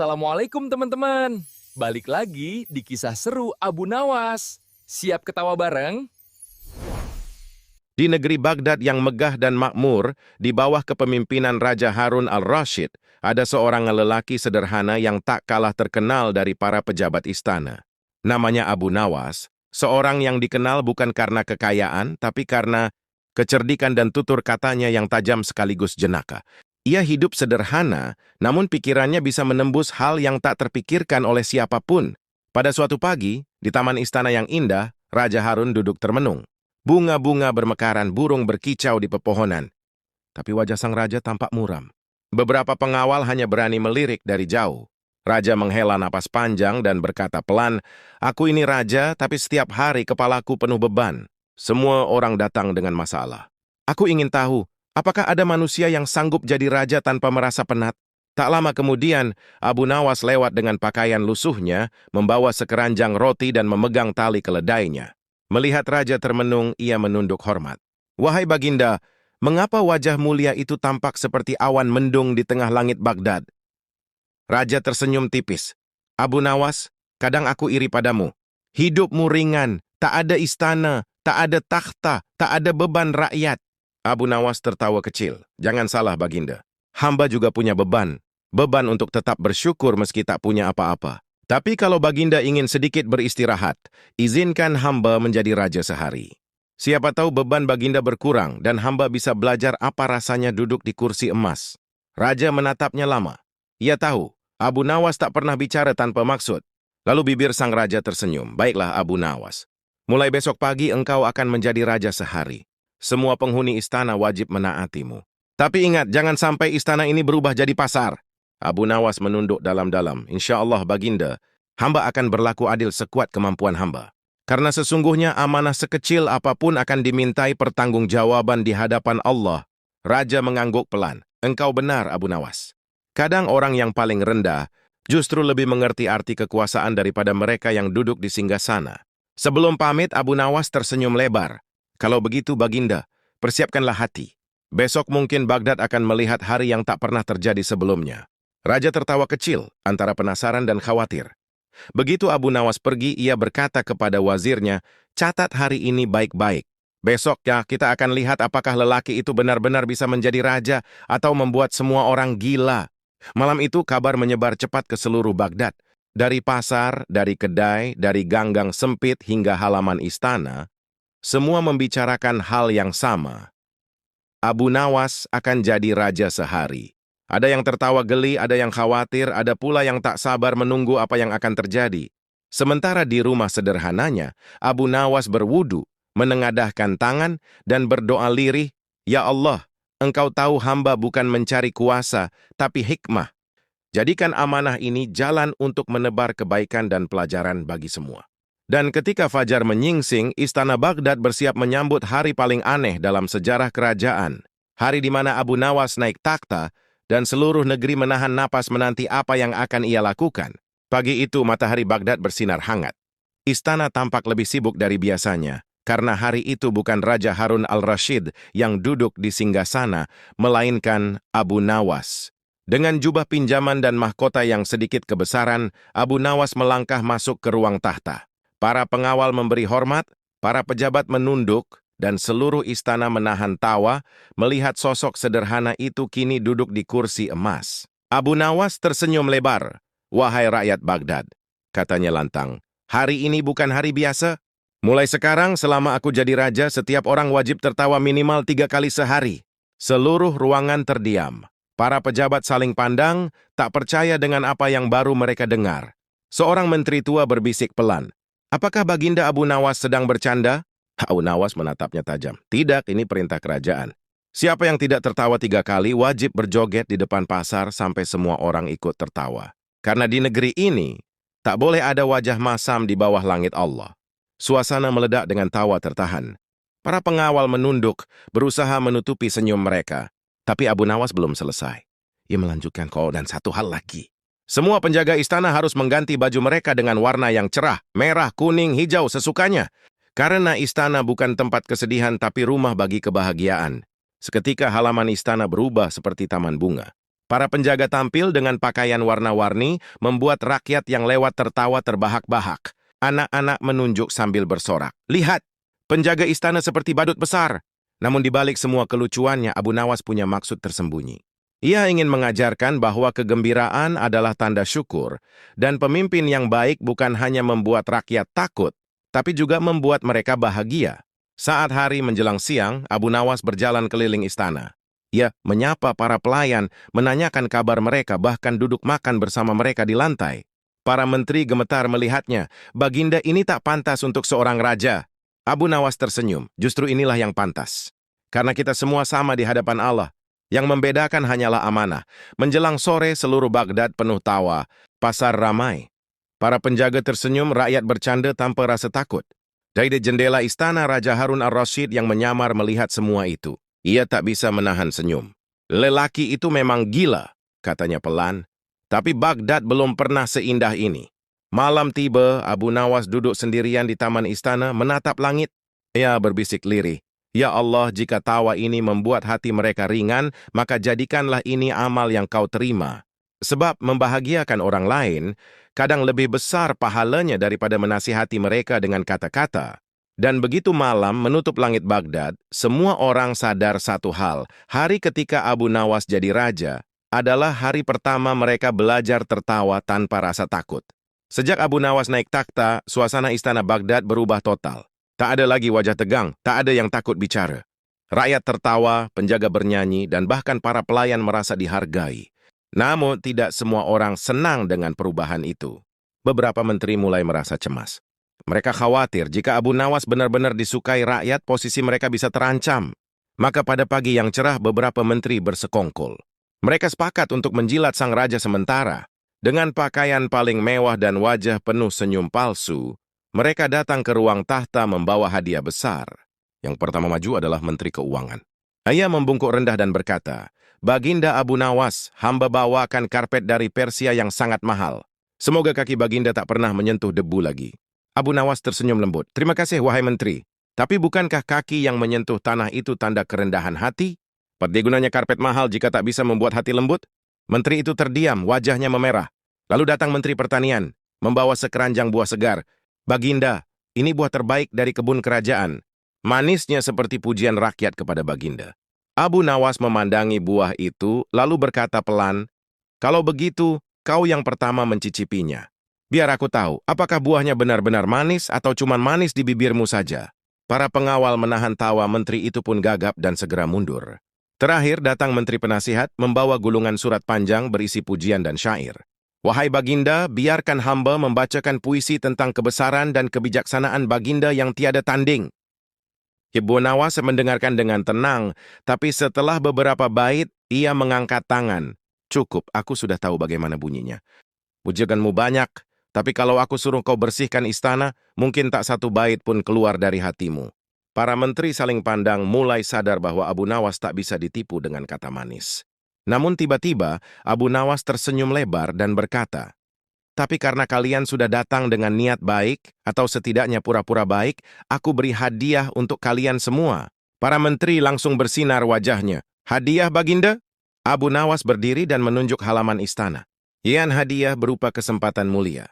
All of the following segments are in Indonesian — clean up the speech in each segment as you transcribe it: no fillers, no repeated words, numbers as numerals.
Assalamualaikum teman-teman. Balik lagi di kisah seru Abu Nawas. Siap ketawa bareng? Di negeri Baghdad yang megah dan makmur, di bawah kepemimpinan Raja Harun al-Rashid, ada seorang lelaki sederhana yang tak kalah terkenal dari para pejabat istana. Namanya Abu Nawas, seorang yang dikenal bukan karena kekayaan, tapi karena kecerdikan dan tutur katanya yang tajam sekaligus jenaka. Ia hidup sederhana, namun pikirannya bisa menembus hal yang tak terpikirkan oleh siapapun. Pada suatu pagi, di taman istana yang indah, Raja Harun duduk termenung. Bunga-bunga bermekaran, burung berkicau di pepohonan. Tapi wajah sang raja tampak muram. Beberapa pengawal hanya berani melirik dari jauh. Raja menghela napas panjang dan berkata pelan, "Aku ini raja, tapi setiap hari kepalaku penuh beban. Semua orang datang dengan masalah. Aku ingin tahu, apakah ada manusia yang sanggup jadi raja tanpa merasa penat?" Tak lama kemudian, Abu Nawas lewat dengan pakaian lusuhnya, membawa sekeranjang roti dan memegang tali keledainya. Melihat raja termenung, ia menunduk hormat. "Wahai Baginda, mengapa wajah mulia itu tampak seperti awan mendung di tengah langit Baghdad?" Raja tersenyum tipis. "Abu Nawas, kadang aku iri padamu. Hidupmu ringan, tak ada istana, tak ada takhta, tak ada beban rakyat." Abu Nawas tertawa kecil. "Jangan salah, Baginda. Hamba juga punya beban. Beban untuk tetap bersyukur meski tak punya apa-apa. Tapi kalau Baginda ingin sedikit beristirahat, izinkan hamba menjadi raja sehari. Siapa tahu beban Baginda berkurang dan hamba bisa belajar apa rasanya duduk di kursi emas." Raja menatapnya lama. Ia tahu, Abu Nawas tak pernah bicara tanpa maksud. Lalu bibir sang raja tersenyum. "Baiklah Abu Nawas. Mulai besok pagi engkau akan menjadi raja sehari. Semua penghuni istana wajib menaatimu. Tapi ingat, jangan sampai istana ini berubah jadi pasar." Abu Nawas menunduk dalam-dalam. "Insya Allah, Baginda, hamba akan berlaku adil sekuat kemampuan hamba. Karena sesungguhnya amanah sekecil apapun akan dimintai pertanggungjawaban di hadapan Allah." Raja mengangguk pelan. "Engkau benar, Abu Nawas. Kadang orang yang paling rendah justru lebih mengerti arti kekuasaan daripada mereka yang duduk di singgasana." Sebelum pamit, Abu Nawas tersenyum lebar. "Kalau begitu, Baginda, persiapkanlah hati. Besok mungkin Baghdad akan melihat hari yang tak pernah terjadi sebelumnya." Raja tertawa kecil, antara penasaran dan khawatir. Begitu Abu Nawas pergi, ia berkata kepada wazirnya, "Catat hari ini baik-baik. Besok ya kita akan lihat apakah lelaki itu benar-benar bisa menjadi raja atau membuat semua orang gila." Malam itu kabar menyebar cepat ke seluruh Baghdad. Dari pasar, dari kedai, dari ganggang sempit hingga halaman istana, semua membicarakan hal yang sama. Abu Nawas akan jadi raja sehari. Ada yang tertawa geli, ada yang khawatir, ada pula yang tak sabar menunggu apa yang akan terjadi. Sementara di rumah sederhananya, Abu Nawas berwudu, menengadahkan tangan, dan berdoa lirih, "Ya Allah, Engkau tahu hamba bukan mencari kuasa, tapi hikmah. Jadikan amanah ini jalan untuk menebar kebaikan dan pelajaran bagi semua." Dan ketika fajar menyingsing, istana Baghdad bersiap menyambut hari paling aneh dalam sejarah kerajaan. Hari di mana Abu Nawas naik takhta, dan seluruh negeri menahan napas menanti apa yang akan ia lakukan. Pagi itu matahari Baghdad bersinar hangat. Istana tampak lebih sibuk dari biasanya, karena hari itu bukan Raja Harun al-Rashid yang duduk di singgasana, melainkan Abu Nawas. Dengan jubah pinjaman dan mahkota yang sedikit kebesaran, Abu Nawas melangkah masuk ke ruang tahta. Para pengawal memberi hormat, para pejabat menunduk, dan seluruh istana menahan tawa melihat sosok sederhana itu kini duduk di kursi emas. Abu Nawas tersenyum lebar. "Wahai rakyat Baghdad," katanya lantang, "hari ini bukan hari biasa. Mulai sekarang, selama aku jadi raja, setiap orang wajib tertawa minimal 3 kali sehari." Seluruh ruangan terdiam. Para pejabat saling pandang, tak percaya dengan apa yang baru mereka dengar. Seorang menteri tua berbisik pelan, "Apakah Baginda Abu Nawas sedang bercanda?" Abu Nawas menatapnya tajam. "Tidak, ini perintah kerajaan. Siapa yang tidak tertawa 3 kali wajib berjoget di depan pasar sampai semua orang ikut tertawa. Karena di negeri ini, tak boleh ada wajah masam di bawah langit Allah." Suasana meledak dengan tawa tertahan. Para pengawal menunduk, berusaha menutupi senyum mereka. Tapi Abu Nawas belum selesai. Ia melanjutkan, dan satu hal lagi. Semua penjaga istana harus mengganti baju mereka dengan warna yang cerah, merah, kuning, hijau, sesukanya. Karena istana bukan tempat kesedihan tapi rumah bagi kebahagiaan. Seketika halaman istana berubah seperti taman bunga. Para penjaga tampil dengan pakaian warna-warni, membuat rakyat yang lewat tertawa terbahak-bahak. Anak-anak menunjuk sambil bersorak. Lihat, penjaga istana seperti badut besar. Namun di balik semua kelucuannya, Abu Nawas punya maksud tersembunyi. Ia ingin mengajarkan bahwa kegembiraan adalah tanda syukur, dan pemimpin yang baik bukan hanya membuat rakyat takut, tapi juga membuat mereka bahagia. Saat hari menjelang siang, Abu Nawas berjalan keliling istana. Ia menyapa para pelayan, menanyakan kabar mereka, bahkan duduk makan bersama mereka di lantai. Para menteri gemetar melihatnya. Baginda ini tak pantas untuk seorang raja. Abu Nawas tersenyum. Justru inilah yang pantas. Karena kita semua sama di hadapan Allah. Yang membedakan hanyalah amanah. Menjelang sore, seluruh Baghdad penuh tawa. Pasar ramai. Para penjaga tersenyum, rakyat bercanda tanpa rasa takut. Dari jendela istana, Raja Harun al-Rashid yang menyamar melihat semua itu. Ia tak bisa menahan senyum. Lelaki itu memang gila, katanya pelan. Tapi Baghdad belum pernah seindah ini. Malam tiba, Abu Nawas duduk sendirian di taman istana menatap langit. Ia berbisik lirih. Ya Allah, jika tawa ini membuat hati mereka ringan, maka jadikanlah ini amal yang kau terima. Sebab membahagiakan orang lain, kadang lebih besar pahalanya daripada menasihati mereka dengan kata-kata. Dan begitu malam menutup langit Baghdad, semua orang sadar satu hal. Hari ketika Abu Nawas jadi raja adalah hari pertama mereka belajar tertawa tanpa rasa takut. Sejak Abu Nawas naik takhta, suasana istana Baghdad berubah total. Tak ada lagi wajah tegang, tak ada yang takut bicara. Rakyat tertawa, penjaga bernyanyi, dan bahkan para pelayan merasa dihargai. Namun tidak semua orang senang dengan perubahan itu. Beberapa menteri mulai merasa cemas. Mereka khawatir jika Abu Nawas benar-benar disukai rakyat, posisi mereka bisa terancam. Maka pada pagi yang cerah, beberapa menteri bersekongkol. Mereka sepakat untuk menjilat sang raja sementara. Dengan pakaian paling mewah dan wajah penuh senyum palsu, mereka datang ke ruang tahta membawa hadiah besar. Yang pertama maju adalah Menteri Keuangan. Ia membungkuk rendah dan berkata, Baginda Abu Nawas, hamba bawakan karpet dari Persia yang sangat mahal. Semoga kaki Baginda tak pernah menyentuh debu lagi. Abu Nawas tersenyum lembut. Terima kasih, wahai menteri. Tapi bukankah kaki yang menyentuh tanah itu tanda kerendahan hati? Pada gunanya karpet mahal jika tak bisa membuat hati lembut? Menteri itu terdiam, wajahnya memerah. Lalu datang Menteri Pertanian, membawa sekeranjang buah segar. Baginda, ini buah terbaik dari kebun kerajaan. Manisnya seperti pujian rakyat kepada Baginda. Abu Nawas memandangi buah itu, lalu berkata pelan, kalau begitu, kau yang pertama mencicipinya. Biar aku tahu, apakah buahnya benar-benar manis atau cuma manis di bibirmu saja. Para pengawal menahan tawa, menteri itu pun gagap dan segera mundur. Terakhir datang menteri penasihat membawa gulungan surat panjang berisi pujian dan syair. Wahai Baginda, biarkan hamba membacakan puisi tentang kebesaran dan kebijaksanaan Baginda yang tiada tanding. Abu Nawas mendengarkan dengan tenang, tapi setelah beberapa bait, ia mengangkat tangan. Cukup, aku sudah tahu bagaimana bunyinya. Pujianmu banyak. Tapi kalau aku suruh kau bersihkan istana, mungkin tak satu bait pun keluar dari hatimu. Para menteri saling pandang, mulai sadar bahwa Abu Nawas tak bisa ditipu dengan kata manis. Namun tiba-tiba, Abu Nawas tersenyum lebar dan berkata, tapi karena kalian sudah datang dengan niat baik, atau setidaknya pura-pura baik, aku beri hadiah untuk kalian semua. Para menteri langsung bersinar wajahnya. Hadiah, Baginda? Abu Nawas berdiri dan menunjuk halaman istana. Ian hadiah berupa kesempatan mulia.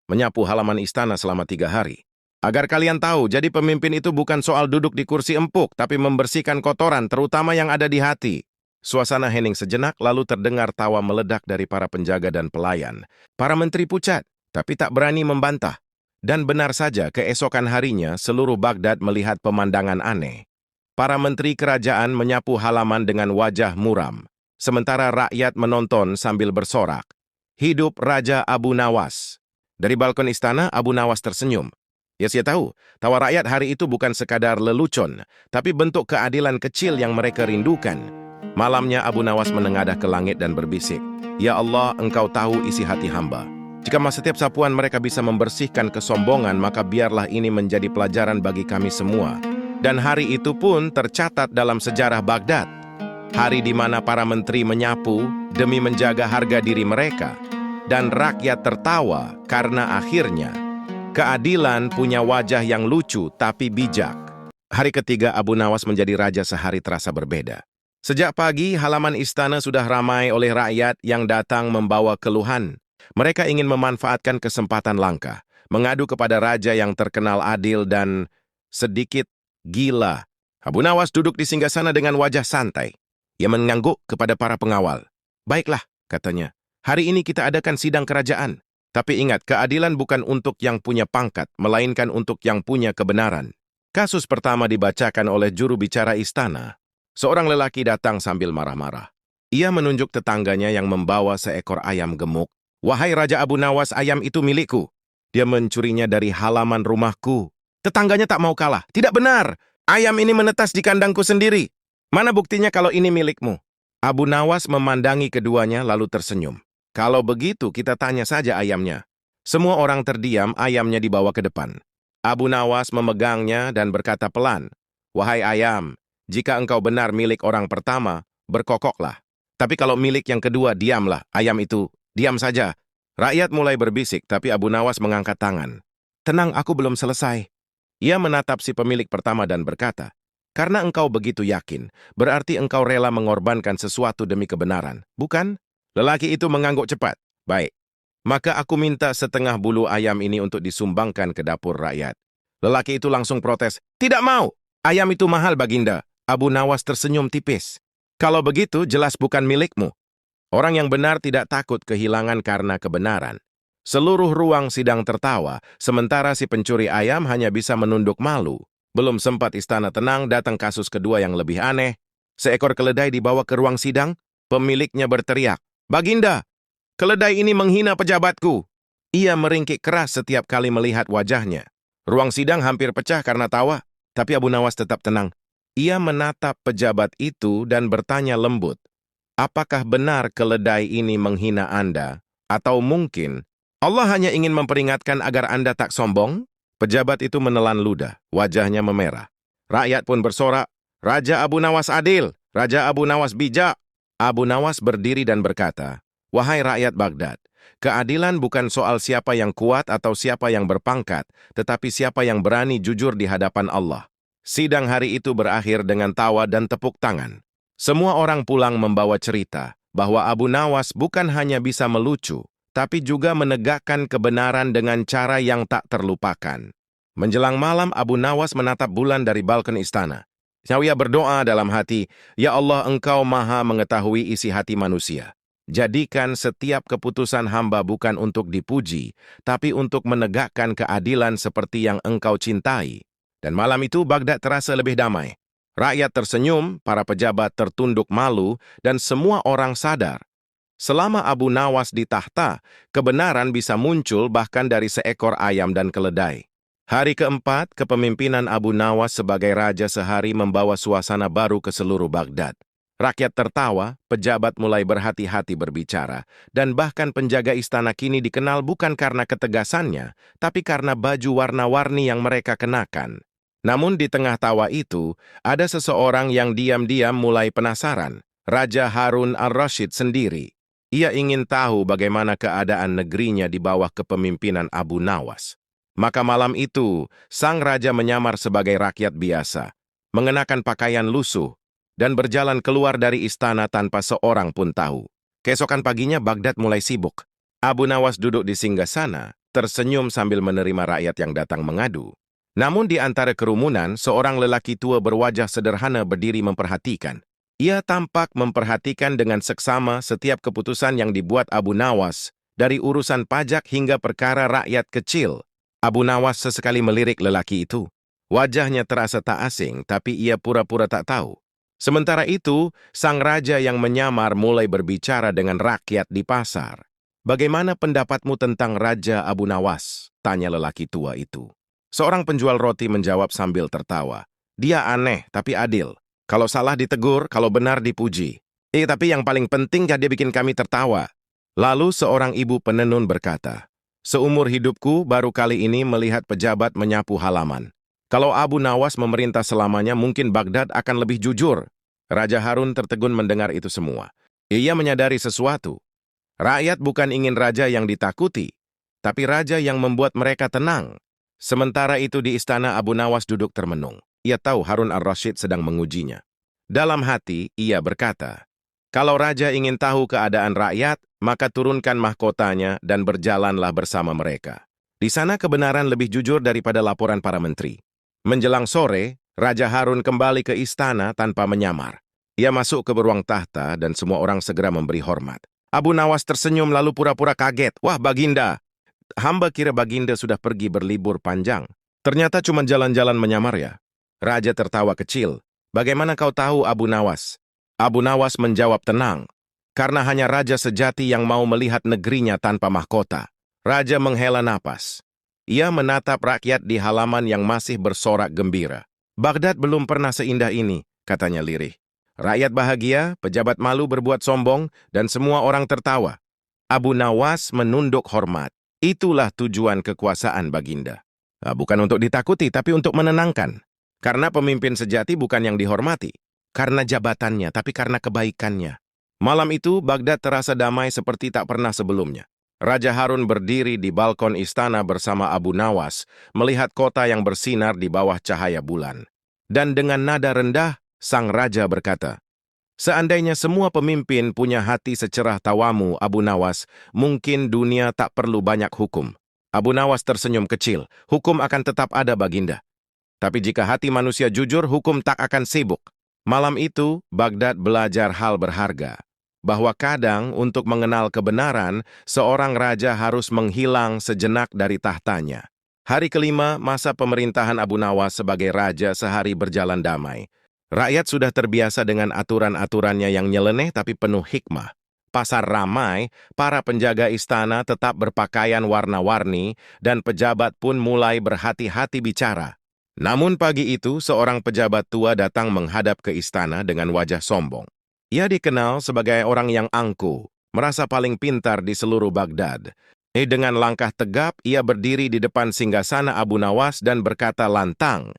Menyapu halaman istana selama 3 hari. Agar kalian tahu, jadi pemimpin itu bukan soal duduk di kursi empuk, tapi membersihkan kotoran, terutama yang ada di hati. Suasana hening sejenak, lalu terdengar tawa meledak dari para penjaga dan pelayan. Para menteri pucat, tapi tak berani membantah. Dan benar saja, keesokan harinya, seluruh Baghdad melihat pemandangan aneh. Para menteri kerajaan menyapu halaman dengan wajah muram. Sementara rakyat menonton sambil bersorak. Hidup Raja Abu Nawas. Dari balkon istana, Abu Nawas tersenyum. Ya, saya tahu, tawa rakyat hari itu bukan sekadar lelucon, tapi bentuk keadilan kecil yang mereka rindukan. Malamnya Abu Nawas menengadah ke langit dan berbisik, Ya Allah, Engkau tahu isi hati hamba. Jika setiap sapuan mereka bisa membersihkan kesombongan, maka biarlah ini menjadi pelajaran bagi kami semua. Dan hari itu pun tercatat dalam sejarah Baghdad. Hari di mana para menteri menyapu demi menjaga harga diri mereka. Dan rakyat tertawa karena akhirnya keadilan punya wajah yang lucu tapi bijak. Hari ketiga Abu Nawas menjadi raja sehari terasa berbeda. Sejak pagi, halaman istana sudah ramai oleh rakyat yang datang membawa keluhan. Mereka ingin memanfaatkan kesempatan langka, mengadu kepada raja yang terkenal adil dan sedikit gila. Abu Nawas duduk di singgasana dengan wajah santai. Ia mengangguk kepada para pengawal. Baiklah, katanya. Hari ini kita adakan sidang kerajaan. Tapi ingat, keadilan bukan untuk yang punya pangkat, melainkan untuk yang punya kebenaran. Kasus pertama dibacakan oleh juru bicara istana. Seorang lelaki datang sambil marah-marah. Ia menunjuk tetangganya yang membawa seekor ayam gemuk. Wahai Raja Abu Nawas, ayam itu milikku. Dia mencurinya dari halaman rumahku. Tetangganya tak mau kalah. Tidak benar. Ayam ini menetas di kandangku sendiri. Mana buktinya kalau ini milikmu? Abu Nawas memandangi keduanya lalu tersenyum. Kalau begitu, kita tanya saja ayamnya. Semua orang terdiam, ayamnya dibawa ke depan. Abu Nawas memegangnya dan berkata pelan, Wahai ayam, jika engkau benar milik orang pertama, berkokoklah. Tapi kalau milik yang kedua, diamlah. Ayam itu, diam saja. Rakyat mulai berbisik, tapi Abu Nawas mengangkat tangan. Tenang, aku belum selesai. Ia menatap si pemilik pertama dan berkata, Karena engkau begitu yakin, berarti engkau rela mengorbankan sesuatu demi kebenaran, bukan? Lelaki itu mengangguk cepat. Baik, maka aku minta setengah bulu ayam ini untuk disumbangkan ke dapur rakyat. Lelaki itu langsung protes. Tidak mau, ayam itu mahal baginda. Abu Nawas tersenyum tipis. Kalau begitu, jelas bukan milikmu. Orang yang benar tidak takut kehilangan karena kebenaran. Seluruh ruang sidang tertawa, sementara si pencuri ayam hanya bisa menunduk malu. Belum sempat istana tenang, datang kasus kedua yang lebih aneh. Seekor keledai dibawa ke ruang sidang, pemiliknya berteriak, Baginda, keledai ini menghina pejabatku. Ia meringkik keras setiap kali melihat wajahnya. Ruang sidang hampir pecah karena tawa, tapi Abu Nawas tetap tenang. Ia menatap pejabat itu dan bertanya lembut, Apakah benar keledai ini menghina Anda? Atau mungkin Allah hanya ingin memperingatkan agar Anda tak sombong? Pejabat itu menelan ludah, wajahnya memerah. Rakyat pun bersorak, Raja Abu Nawas adil, Raja Abu Nawas bijak. Abu Nawas berdiri dan berkata, Wahai rakyat Baghdad, keadilan bukan soal siapa yang kuat atau siapa yang berpangkat, tetapi siapa yang berani jujur di hadapan Allah. Sidang hari itu berakhir dengan tawa dan tepuk tangan. Semua orang pulang membawa cerita bahwa Abu Nawas bukan hanya bisa melucu, tapi juga menegakkan kebenaran dengan cara yang tak terlupakan. Menjelang malam, Abu Nawas menatap bulan dari balkon istana. Ia berdoa dalam hati, Ya Allah, Engkau maha mengetahui isi hati manusia. Jadikan setiap keputusan hamba bukan untuk dipuji, tapi untuk menegakkan keadilan seperti yang Engkau cintai. Dan malam itu Baghdad terasa lebih damai. Rakyat tersenyum, para pejabat tertunduk malu, dan semua orang sadar. Selama Abu Nawas di tahta, kebenaran bisa muncul bahkan dari seekor ayam dan keledai. Hari keempat, kepemimpinan Abu Nawas sebagai raja sehari membawa suasana baru ke seluruh Baghdad. Rakyat tertawa, pejabat mulai berhati-hati berbicara, dan bahkan penjaga istana kini dikenal bukan karena ketegasannya, tapi karena baju warna-warni yang mereka kenakan. Namun di tengah tawa itu, ada seseorang yang diam-diam mulai penasaran, Raja Harun al-Rashid sendiri. Ia ingin tahu bagaimana keadaan negerinya di bawah kepemimpinan Abu Nawas. Maka malam itu, sang raja menyamar sebagai rakyat biasa, mengenakan pakaian lusuh, dan berjalan keluar dari istana tanpa seorang pun tahu. Keesokan paginya, Baghdad mulai sibuk. Abu Nawas duduk di singgasana, tersenyum sambil menerima rakyat yang datang mengadu. Namun di antara kerumunan, seorang lelaki tua berwajah sederhana berdiri memperhatikan. Ia tampak memperhatikan dengan seksama setiap keputusan yang dibuat Abu Nawas, dari urusan pajak hingga perkara rakyat kecil. Abu Nawas sesekali melirik lelaki itu. Wajahnya terasa tak asing, tapi ia pura-pura tak tahu. Sementara itu, sang raja yang menyamar mulai berbicara dengan rakyat di pasar. Bagaimana pendapatmu tentang Raja Abu Nawas? Tanya lelaki tua itu. Seorang penjual roti menjawab sambil tertawa. Dia aneh, tapi adil. Kalau salah ditegur, kalau benar dipuji. Tapi yang paling penting dia bikin kami tertawa. Lalu seorang ibu penenun berkata, Seumur hidupku baru kali ini melihat pejabat menyapu halaman. Kalau Abu Nawas memerintah selamanya, mungkin Baghdad akan lebih jujur. Raja Harun tertegun mendengar itu semua. Ia menyadari sesuatu. Rakyat bukan ingin raja yang ditakuti, tapi raja yang membuat mereka tenang. Sementara itu di istana Abu Nawas duduk termenung. Ia tahu Harun al-Rashid sedang mengujinya. Dalam hati, ia berkata, "Kalau raja ingin tahu keadaan rakyat, maka turunkan mahkotanya dan berjalanlah bersama mereka." Di sana kebenaran lebih jujur daripada laporan para menteri. Menjelang sore, Raja Harun kembali ke istana tanpa menyamar. Ia masuk ke beruang tahta dan semua orang segera memberi hormat. Abu Nawas tersenyum lalu pura-pura kaget. "Wah, Baginda, hamba kira Baginda sudah pergi berlibur panjang. Ternyata cuma jalan-jalan menyamar ya?" Raja tertawa kecil. "Bagaimana kau tahu, Abu Nawas?" Abu Nawas menjawab tenang, "Karena hanya raja sejati yang mau melihat negerinya tanpa mahkota." Raja menghela napas. Ia menatap rakyat di halaman yang masih bersorak gembira. "Baghdad belum pernah seindah ini," katanya lirih. Rakyat bahagia, pejabat malu berbuat sombong, dan semua orang tertawa. Abu Nawas menunduk hormat. Itulah tujuan kekuasaan, Baginda. Bukan untuk ditakuti, tapi untuk menenangkan. Karena pemimpin sejati bukan yang dihormati. Karena jabatannya, tapi karena kebaikannya. Malam itu, Baghdad terasa damai seperti tak pernah sebelumnya. Raja Harun berdiri di balkon istana bersama Abu Nawas, melihat kota yang bersinar di bawah cahaya bulan. Dan dengan nada rendah, sang raja berkata, "Seandainya semua pemimpin punya hati secerah tawamu, Abu Nawas, mungkin dunia tak perlu banyak hukum." Abu Nawas tersenyum kecil. "Hukum akan tetap ada, Baginda. Tapi jika hati manusia jujur, hukum tak akan sibuk." Malam itu, Baghdad belajar hal berharga. Bahwa kadang untuk mengenal kebenaran, seorang raja harus menghilang sejenak dari tahtanya. Hari kelima, masa pemerintahan Abu Nawas sebagai raja sehari berjalan damai. Rakyat sudah terbiasa dengan aturan-aturannya yang nyeleneh tapi penuh hikmah. Pasar ramai, para penjaga istana tetap berpakaian warna-warni, dan pejabat pun mulai berhati-hati bicara. Namun pagi itu, seorang pejabat tua datang menghadap ke istana dengan wajah sombong. Ia dikenal sebagai orang yang angkuh, merasa paling pintar di seluruh Baghdad. Dengan langkah tegap, ia berdiri di depan singgasana Abu Nawas dan berkata lantang,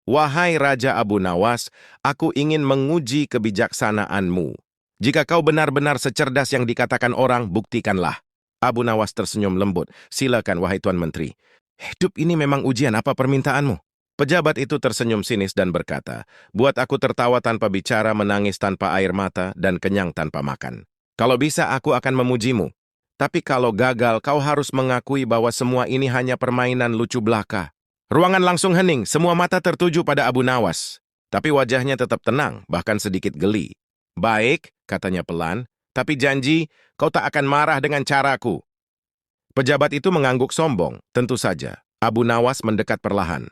"Wahai Raja Abu Nawas, aku ingin menguji kebijaksanaanmu. Jika kau benar-benar secerdas yang dikatakan orang, buktikanlah." Abu Nawas tersenyum lembut. "Silakan, wahai Tuan Menteri. Hidup ini memang ujian, apa permintaanmu?" Pejabat itu tersenyum sinis dan berkata, "Buat aku tertawa tanpa bicara, menangis tanpa air mata, dan kenyang tanpa makan. Kalau bisa, aku akan memujimu. Tapi kalau gagal, kau harus mengakui bahwa semua ini hanya permainan lucu belaka." Ruangan langsung hening, semua mata tertuju pada Abu Nawas. Tapi wajahnya tetap tenang, bahkan sedikit geli. "Baik," katanya pelan, "tapi janji, kau tak akan marah dengan caraku." Pejabat itu mengangguk sombong. Tentu saja, Abu Nawas mendekat perlahan.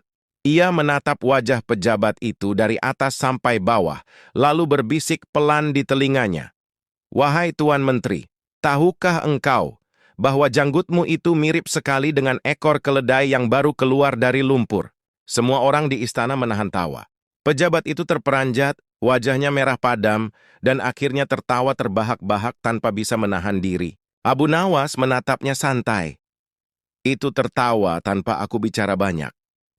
Ia menatap wajah pejabat itu dari atas sampai bawah, lalu berbisik pelan di telinganya. "Wahai Tuan Menteri, tahukah engkau bahwa janggutmu itu mirip sekali dengan ekor keledai yang baru keluar dari lumpur?" Semua orang di istana menahan tawa. Pejabat itu terperanjat, wajahnya merah padam, dan akhirnya tertawa terbahak-bahak tanpa bisa menahan diri. Abu Nawas menatapnya santai. Itu tertawa tanpa aku bicara banyak.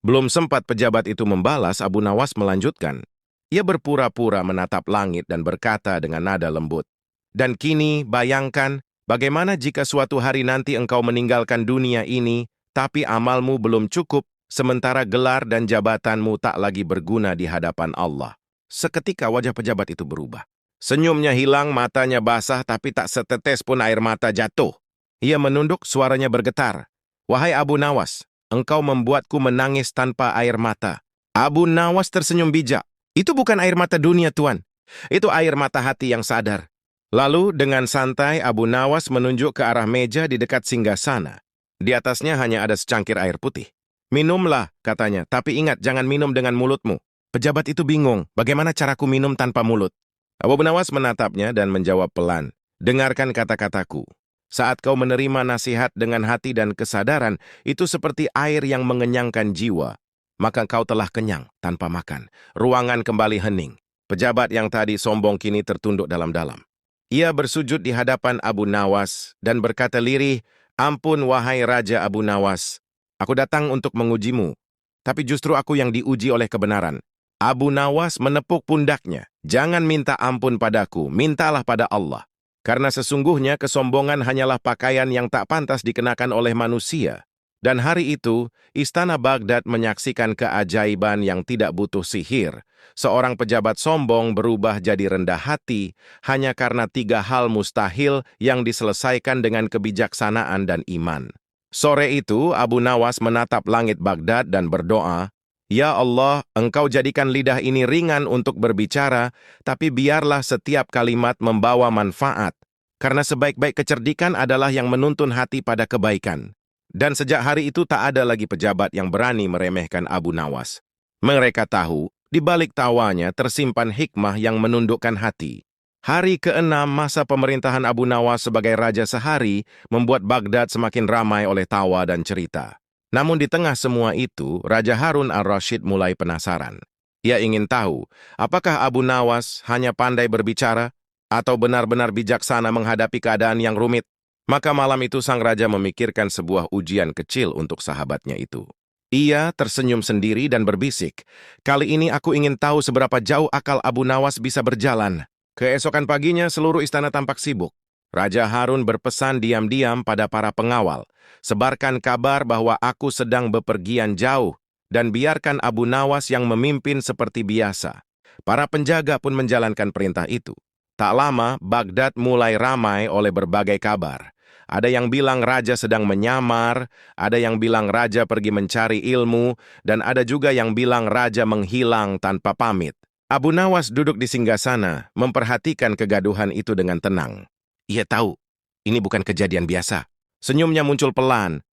Belum sempat pejabat itu membalas, Abu Nawas melanjutkan. Ia berpura-pura menatap langit dan berkata dengan nada lembut, "Dan kini bayangkan, bagaimana jika suatu hari nanti engkau meninggalkan dunia ini, tapi amalmu belum cukup, sementara gelar dan jabatanmu tak lagi berguna di hadapan Allah." Seketika wajah pejabat itu berubah. Senyumnya hilang, matanya basah, tapi tak setetes pun air mata jatuh. Ia menunduk, suaranya bergetar. "Wahai Abu Nawas, engkau membuatku menangis tanpa air mata." Abu Nawas tersenyum bijak. "Itu bukan air mata dunia, Tuan. Itu air mata hati yang sadar." Lalu dengan santai Abu Nawas menunjuk ke arah meja di dekat singgasana. Di atasnya hanya ada secangkir air putih. "Minumlah," katanya, "tapi ingat jangan minum dengan mulutmu." Pejabat itu bingung, bagaimana caraku minum tanpa mulut? Abu Nawas menatapnya dan menjawab pelan, "Dengarkan kata-kataku. Saat kau menerima nasihat dengan hati dan kesadaran, itu seperti air yang mengenyangkan jiwa. Maka kau telah kenyang tanpa makan." Ruangan kembali hening. Pejabat yang tadi sombong kini tertunduk dalam-dalam. Ia bersujud di hadapan Abu Nawas dan berkata lirih, "Ampun wahai Raja Abu Nawas, aku datang untuk mengujimu, tapi justru aku yang diuji oleh kebenaran." Abu Nawas menepuk pundaknya. "Jangan minta ampun padaku, mintalah pada Allah. Karena sesungguhnya kesombongan hanyalah pakaian yang tak pantas dikenakan oleh manusia. Dan hari itu, istana Baghdad menyaksikan keajaiban yang tidak butuh sihir. Seorang pejabat sombong berubah jadi rendah hati hanya karena 3 hal mustahil yang diselesaikan dengan kebijaksanaan dan iman. Sore itu, Abu Nawas menatap langit Baghdad dan berdoa, "Ya Allah, Engkau jadikan lidah ini ringan untuk berbicara, tapi biarlah setiap kalimat membawa manfaat, karena sebaik-baik kecerdikan adalah yang menuntun hati pada kebaikan." Dan sejak hari itu tak ada lagi pejabat yang berani meremehkan Abu Nawas. Mereka tahu, di balik tawanya tersimpan hikmah yang menundukkan hati. Hari ke-6 masa pemerintahan Abu Nawas sebagai raja sehari membuat Baghdad semakin ramai oleh tawa dan cerita. Namun di tengah semua itu, Raja Harun al-Rashid mulai penasaran. Ia ingin tahu, apakah Abu Nawas hanya pandai berbicara atau benar-benar bijaksana menghadapi keadaan yang rumit? Maka malam itu sang raja memikirkan sebuah ujian kecil untuk sahabatnya itu. Ia tersenyum sendiri dan berbisik, "Kali ini aku ingin tahu seberapa jauh akal Abu Nawas bisa berjalan." Keesokan paginya seluruh istana tampak sibuk. Raja Harun berpesan diam-diam pada para pengawal, "Sebarkan kabar bahwa aku sedang bepergian jauh, dan biarkan Abu Nawas yang memimpin seperti biasa." Para penjaga pun menjalankan perintah itu. Tak lama, Baghdad mulai ramai oleh berbagai kabar. Ada yang bilang raja sedang menyamar, ada yang bilang raja pergi mencari ilmu, dan ada juga yang bilang raja menghilang tanpa pamit. Abu Nawas duduk di singgasana, memperhatikan kegaduhan itu dengan tenang. Ia tahu, ini bukan kejadian biasa. Senyumnya muncul pelan.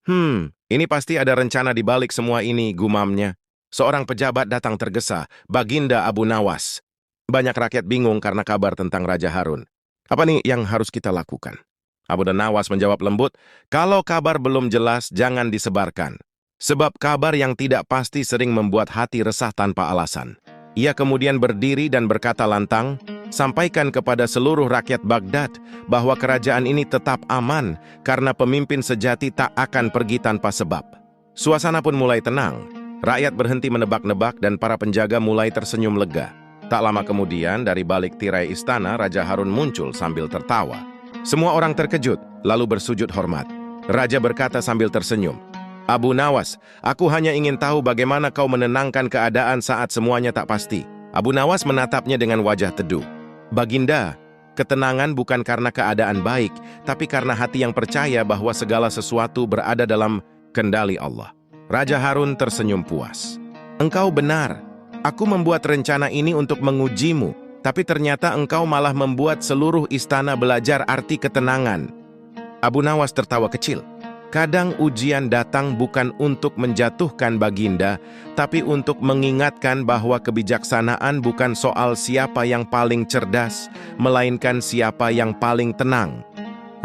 Ini pasti ada rencana di balik semua ini, gumamnya. Seorang pejabat datang tergesa, Baginda Abu Nawas. Banyak rakyat bingung karena kabar tentang Raja Harun. Apa nih yang harus kita lakukan? Abu Nawas menjawab lembut, "Kalau kabar belum jelas, jangan disebarkan. Sebab kabar yang tidak pasti sering membuat hati resah tanpa alasan." Ia kemudian berdiri dan berkata lantang, "Sampaikan kepada seluruh rakyat Baghdad bahwa kerajaan ini tetap aman karena pemimpin sejati tak akan pergi tanpa sebab." Suasana pun mulai tenang. Rakyat berhenti menebak-nebak dan para penjaga mulai tersenyum lega. Tak lama kemudian, dari balik tirai istana, Raja Harun muncul sambil tertawa. Semua orang terkejut, lalu bersujud hormat. Raja berkata sambil tersenyum, "Abu Nawas, aku hanya ingin tahu bagaimana kau menenangkan keadaan saat semuanya tak pasti." Abu Nawas menatapnya dengan wajah teduh. "Baginda, ketenangan bukan karena keadaan baik, tapi karena hati yang percaya bahwa segala sesuatu berada dalam kendali Allah." Raja Harun tersenyum puas. "Engkau benar. Aku membuat rencana ini untuk mengujimu. Tapi ternyata engkau malah membuat seluruh istana belajar arti ketenangan." Abu Nawas tertawa kecil. "Kadang ujian datang bukan untuk menjatuhkan Baginda, tapi untuk mengingatkan bahwa kebijaksanaan bukan soal siapa yang paling cerdas, melainkan siapa yang paling tenang."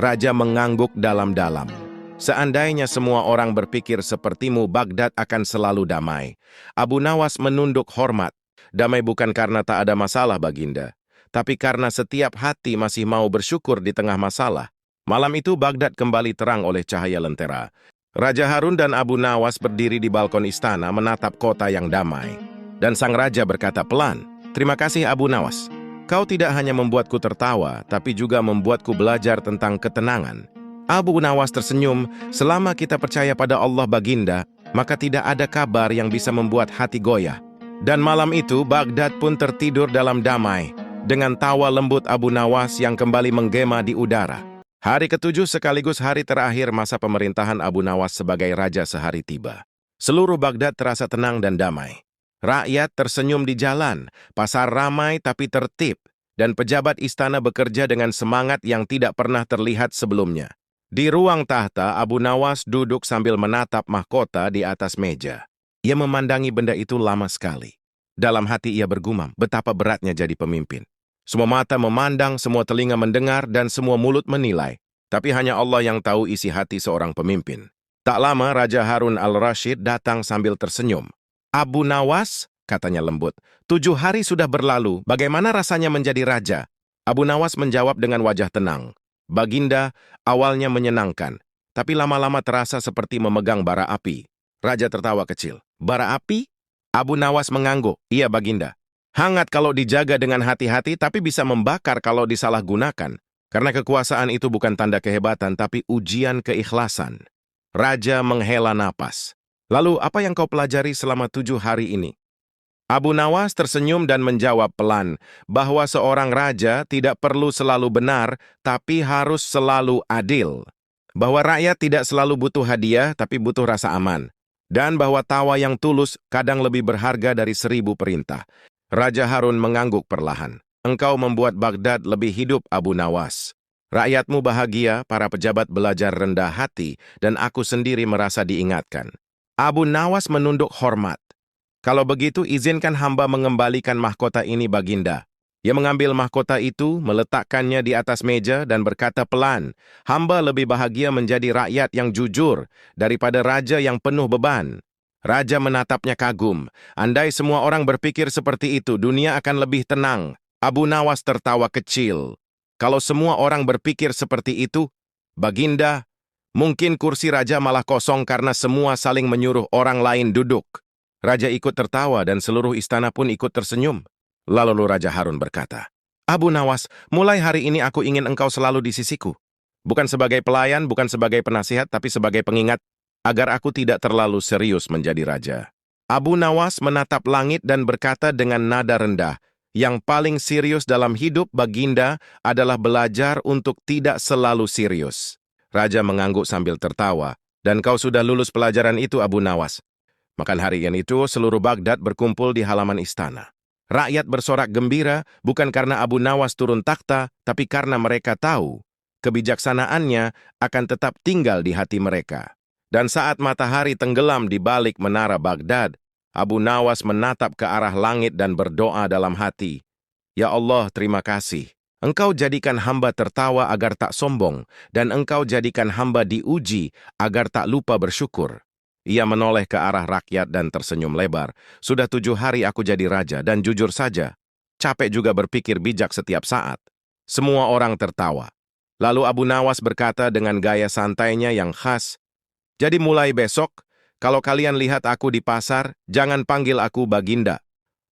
Raja mengangguk dalam-dalam. "Seandainya semua orang berpikir sepertimu, Baghdad akan selalu damai." Abu Nawas menunduk hormat. "Damai bukan karena tak ada masalah, Baginda, tapi karena setiap hati masih mau bersyukur di tengah masalah." Malam itu Baghdad kembali terang oleh cahaya lentera. Raja Harun dan Abu Nawas berdiri di balkon istana menatap kota yang damai. Dan sang raja berkata pelan, "Terima kasih Abu Nawas. Kau tidak hanya membuatku tertawa, tapi juga membuatku belajar tentang ketenangan." Abu Nawas tersenyum, "Selama kita percaya pada Allah, Baginda, maka tidak ada kabar yang bisa membuat hati goyah." Dan malam itu, Baghdad pun tertidur dalam damai, dengan tawa lembut Abu Nawas yang kembali menggema di udara. Hari ke-7 sekaligus hari terakhir masa pemerintahan Abu Nawas sebagai raja sehari tiba. Seluruh Baghdad terasa tenang dan damai. Rakyat tersenyum di jalan, pasar ramai tapi tertib, dan pejabat istana bekerja dengan semangat yang tidak pernah terlihat sebelumnya. Di ruang tahta, Abu Nawas duduk sambil menatap mahkota di atas meja. Ia memandangi benda itu lama sekali. Dalam hati ia bergumam, betapa beratnya jadi pemimpin. Semua mata memandang, semua telinga mendengar, dan semua mulut menilai. Tapi hanya Allah yang tahu isi hati seorang pemimpin. Tak lama, Raja Harun al-Rashid datang sambil tersenyum. "Abu Nawas," katanya lembut, "7 hari sudah berlalu, bagaimana rasanya menjadi raja?" Abu Nawas menjawab dengan wajah tenang, "Baginda, awalnya menyenangkan, tapi lama-lama terasa seperti memegang bara api." Raja tertawa kecil. "Bara api?" Abu Nawas mengangguk. "Iya, Baginda. Hangat kalau dijaga dengan hati-hati, tapi bisa membakar kalau disalahgunakan. Karena kekuasaan itu bukan tanda kehebatan, tapi ujian keikhlasan." Raja menghela napas. Lalu apa yang kau pelajari selama 7 hari ini? Abu Nawas tersenyum dan menjawab pelan bahwa seorang raja tidak perlu selalu benar, tapi harus selalu adil. Bahwa rakyat tidak selalu butuh hadiah, tapi butuh rasa aman. Dan bahwa tawa yang tulus kadang lebih berharga dari 1000 perintah. Raja Harun mengangguk perlahan. Engkau membuat Baghdad lebih hidup, Abu Nawas. Rakyatmu bahagia, para pejabat belajar rendah hati, dan aku sendiri merasa diingatkan. Abu Nawas menunduk hormat. Kalau begitu, izinkan hamba mengembalikan mahkota ini, Baginda. Ia mengambil mahkota itu, meletakkannya di atas meja, dan berkata pelan, hamba lebih bahagia menjadi rakyat yang jujur daripada raja yang penuh beban. Raja menatapnya kagum. Andai semua orang berpikir seperti itu, dunia akan lebih tenang. Abu Nawas tertawa kecil. Kalau semua orang berpikir seperti itu, Baginda, mungkin kursi raja malah kosong karena semua saling menyuruh orang lain duduk. Raja ikut tertawa dan seluruh istana pun ikut tersenyum. Lalu Raja Harun berkata, Abu Nawas, mulai hari ini aku ingin engkau selalu di sisiku. Bukan sebagai pelayan, bukan sebagai penasihat, tapi sebagai pengingat, agar aku tidak terlalu serius menjadi raja. Abu Nawas menatap langit dan berkata dengan nada rendah, yang paling serius dalam hidup Baginda adalah belajar untuk tidak selalu serius. Raja mengangguk sambil tertawa, dan kau sudah lulus pelajaran itu, Abu Nawas. Makan harian itu, seluruh Baghdad berkumpul di halaman istana. Rakyat bersorak gembira bukan karena Abu Nawas turun takhta, tapi karena mereka tahu kebijaksanaannya akan tetap tinggal di hati mereka. Dan saat matahari tenggelam di balik menara Baghdad, Abu Nawas menatap ke arah langit dan berdoa dalam hati. Ya Allah, terima kasih. Engkau jadikan hamba tertawa agar tak sombong, dan engkau jadikan hamba diuji agar tak lupa bersyukur. Ia menoleh ke arah rakyat dan tersenyum lebar. Sudah 7 hari aku jadi raja, dan jujur saja, capek juga berpikir bijak setiap saat. Semua orang tertawa. Lalu Abu Nawas berkata dengan gaya santainya yang khas, jadi mulai besok, kalau kalian lihat aku di pasar, jangan panggil aku Baginda.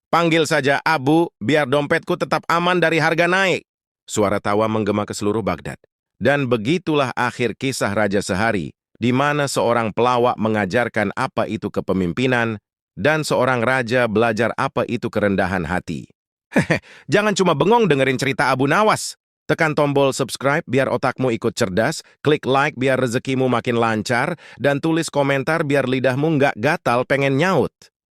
Panggil saja Abu, biar dompetku tetap aman dari harga naik. Suara tawa menggema ke seluruh Baghdad. Dan begitulah akhir kisah Raja Sehari, di mana seorang pelawak mengajarkan apa itu kepemimpinan, dan seorang raja belajar apa itu kerendahan hati. Hehe, jangan cuma bengong dengerin cerita Abu Nawas. Tekan tombol subscribe biar otakmu ikut cerdas, klik like biar rezekimu makin lancar, dan tulis komentar biar lidahmu nggak gatal pengen nyaut.